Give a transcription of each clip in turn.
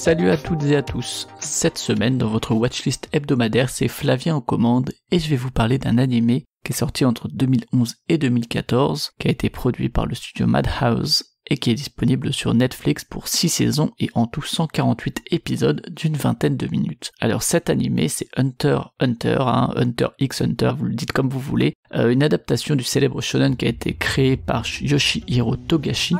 Salut à toutes et à tous, cette semaine dans votre watchlist hebdomadaire c'est Flavien aux commandes et je vais vous parler d'un animé qui est sorti entre 2011 et 2014, qui a été produit par le studio Madhouse et qui est disponible sur Netflix pour 6 saisons et en tout 148 épisodes d'une vingtaine de minutes. Alors cet animé c'est Hunter x Hunter, vous le dites comme vous voulez, une adaptation du célèbre shonen qui a été créé par Yoshihiro Togashi.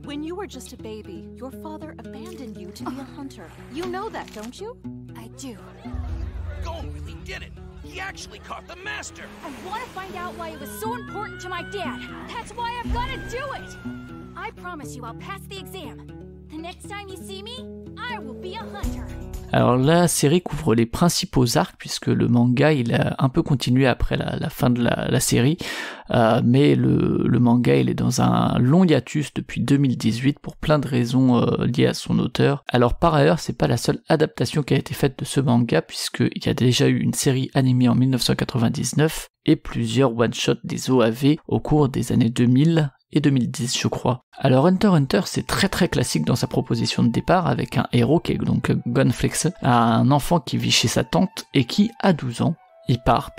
When you were just a baby, your father abandoned you to be a hunter. You know that, don't you? I do. Gon really did it. He actually caught the master. I want to find out why it was so important to my dad. That's why I've got to do it. I promise you I'll pass the exam. The next time you see me, I will be a hunter. Alors la série couvre les principaux arcs puisque le manga il a un peu continué après la fin de la série, mais le manga il est dans un long hiatus depuis 2018 pour plein de raisons liées à son auteur. Alors par ailleurs c'est pas la seule adaptation qui a été faite de ce manga puisqu'il y a déjà eu une série animée en 1999 et plusieurs one-shots des OAV au cours des années 2000 et 2010 je crois. Alors Hunter x Hunter c'est très classique dans sa proposition de départ avec un héros qui est donc Gon Flex, un enfant qui vit chez sa tante et qui à 12 ans il part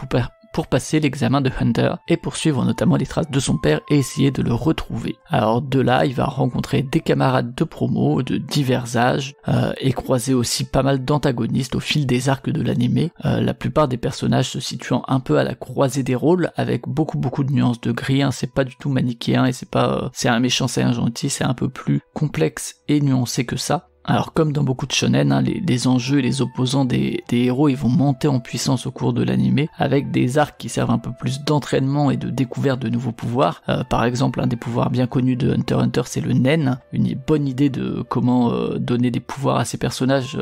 pour passer l'examen de Hunter et poursuivre notamment les traces de son père et essayer de le retrouver. Alors de là, il va rencontrer des camarades de promo de divers âges et croiser aussi pas mal d'antagonistes au fil des arcs de l'animé, la plupart des personnages se situant un peu à la croisée des rôles avec beaucoup de nuances de gris, hein. C'est pas du tout manichéen et c'est pas c'est un méchant, c'est un gentil, c'est un peu plus complexe et nuancé que ça. Alors comme dans beaucoup de shonen, hein, les enjeux et les opposants des héros ils vont monter en puissance au cours de l'animé avec des arcs qui servent un peu plus d'entraînement et de découverte de nouveaux pouvoirs. Par exemple un des pouvoirs bien connus de Hunter x Hunter c'est le Nen, une bonne idée de comment donner des pouvoirs à ces personnages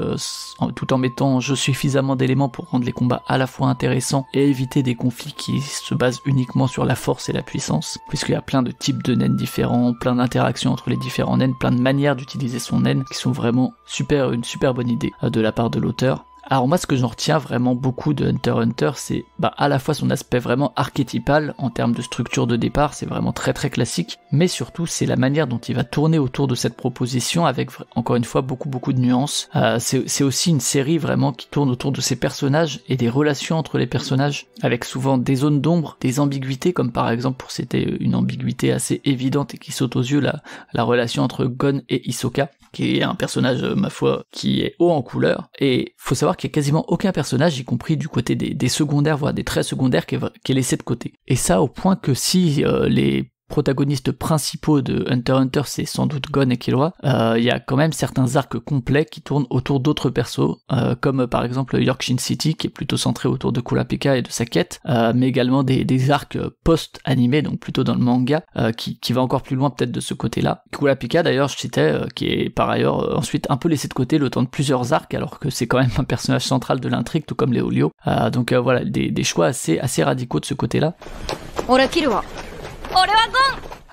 tout en mettant en jeu suffisamment d'éléments pour rendre les combats à la fois intéressants et éviter des conflits qui se basent uniquement sur la force et la puissance, puisqu'il y a plein de types de Nen différents, plein d'interactions entre les différents Nen, plein de manières d'utiliser son Nen qui sont vraiment une super bonne idée de la part de l'auteur. Alors moi ce que j'en retiens vraiment beaucoup de Hunter x Hunter c'est à la fois son aspect vraiment archétypal en termes de structure de départ, c'est vraiment très classique, mais surtout c'est la manière dont il va tourner autour de cette proposition avec encore une fois beaucoup de nuances. C'est aussi une série vraiment qui tourne autour de ces personnages et des relations entre les personnages avec souvent des zones d'ombre, des ambiguïtés comme par exemple pour c'était une ambiguïté assez évidente et qui saute aux yeux la relation entre Gon et Hisoka qui est un personnage ma foi qui est haut en couleur et faut savoir qu'il y a quasiment aucun personnage, y compris du côté des secondaires, voire des très secondaires, qui est laissé de côté. Et ça au point que si les protagonistes principaux de Hunter x Hunter c'est sans doute Gon et Killua, il y a quand même certains arcs complets qui tournent autour d'autres persos, comme par exemple York-Shin City qui est plutôt centré autour de Kurapika et de sa quête, mais également des arcs post-animés, donc plutôt dans le manga, qui va encore plus loin peut-être de ce côté-là. Kurapika d'ailleurs je citais, qui est par ailleurs ensuite un peu laissé de côté le temps de plusieurs arcs, alors que c'est quand même un personnage central de l'intrigue, tout comme Léolio. Donc voilà, des choix assez radicaux de ce côté-là.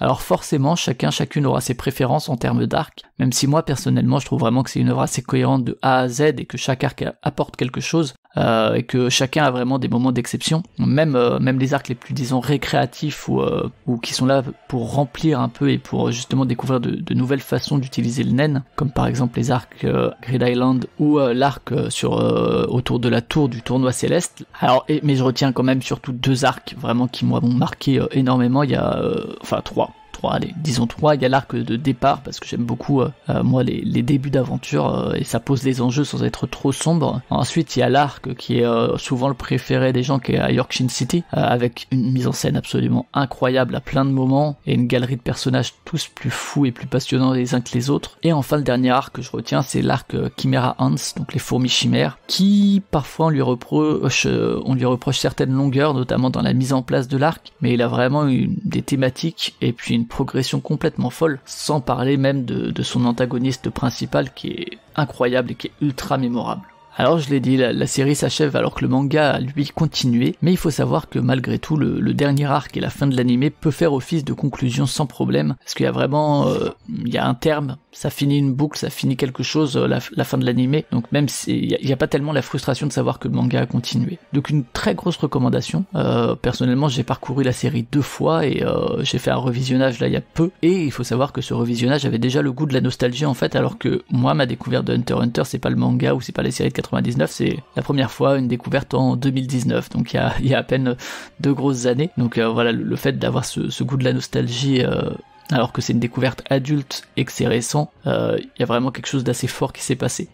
Alors forcément, chacune aura ses préférences en termes d'arc, même si moi personnellement je trouve vraiment que c'est une œuvre assez cohérente de A à Z et que chaque arc apporte quelque chose, et que chacun a vraiment des moments d'exception, même les arcs les plus disons récréatifs ou qui sont là pour remplir un peu et pour justement découvrir de nouvelles façons d'utiliser le Nen, comme par exemple les arcs Grid Island ou l'arc autour de la tour du tournoi céleste. Alors mais je retiens quand même surtout deux arcs vraiment qui moi m'ont marqué énormément. Il y a disons trois, il y a l'arc de départ parce que j'aime beaucoup moi les débuts d'aventure et ça pose des enjeux sans être trop sombre. Ensuite il y a l'arc qui est souvent le préféré des gens qui est à York-Shin City, avec une mise en scène absolument incroyable à plein de moments et une galerie de personnages tous plus fous et plus passionnants les uns que les autres. Et enfin le dernier arc que je retiens c'est l'arc Chimera Ants, donc les fourmis chimères, qui parfois on lui reproche certaines longueurs, notamment dans la mise en place de l'arc, mais il a vraiment des thématiques et puis une progression complètement folle, sans parler même de son antagoniste principal qui est incroyable et qui est ultra mémorable. Alors je l'ai dit, la série s'achève alors que le manga a lui continué, mais il faut savoir que malgré tout, le dernier arc et la fin de l'animé peut faire office de conclusion sans problème, parce qu'il y a vraiment, il y a un terme, ça finit une boucle, ça finit quelque chose, la fin de l'animé, donc même il y a pas tellement la frustration de savoir que le manga a continué. Donc une très grosse recommandation, personnellement j'ai parcouru la série 2 fois et j'ai fait un revisionnage là il y a peu, et il faut savoir que ce revisionnage avait déjà le goût de la nostalgie en fait, alors que moi ma découverte de Hunter x Hunter c'est pas le manga ou c'est pas la série de 99, c'est la première fois une découverte en 2019, donc il y a à peine 2 grosses années, donc voilà, le fait d'avoir ce goût de la nostalgie alors que c'est une découverte adulte et que c'est récent, il y a vraiment quelque chose d'assez fort qui s'est passé.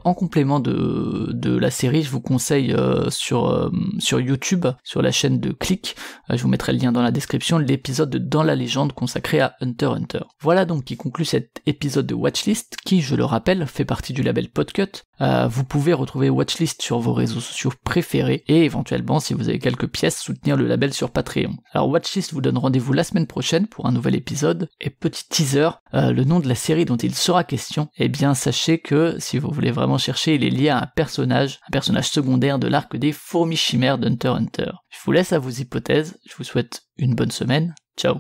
En complément de la série, je vous conseille sur YouTube, sur la chaîne de Click, je vous mettrai le lien dans la description, l'épisode de Dans la légende consacré à Hunter x Hunter. Voilà donc qui conclut cet épisode de Watchlist, qui, je le rappelle, fait partie du label Podcut. Vous pouvez retrouver Watchlist sur vos réseaux sociaux préférés, et éventuellement, si vous avez quelques pièces, soutenir le label sur Patreon. Alors Watchlist vous donne rendez-vous la semaine prochaine pour un nouvel épisode, et petit teaser, le nom de la série dont il sera question, eh bien sachez que, si vous voulez vraiment chercher, il est lié à un personnage secondaire de l'arc des fourmis chimères d'Hunter x Hunter. Je vous laisse à vos hypothèses, je vous souhaite une bonne semaine, ciao.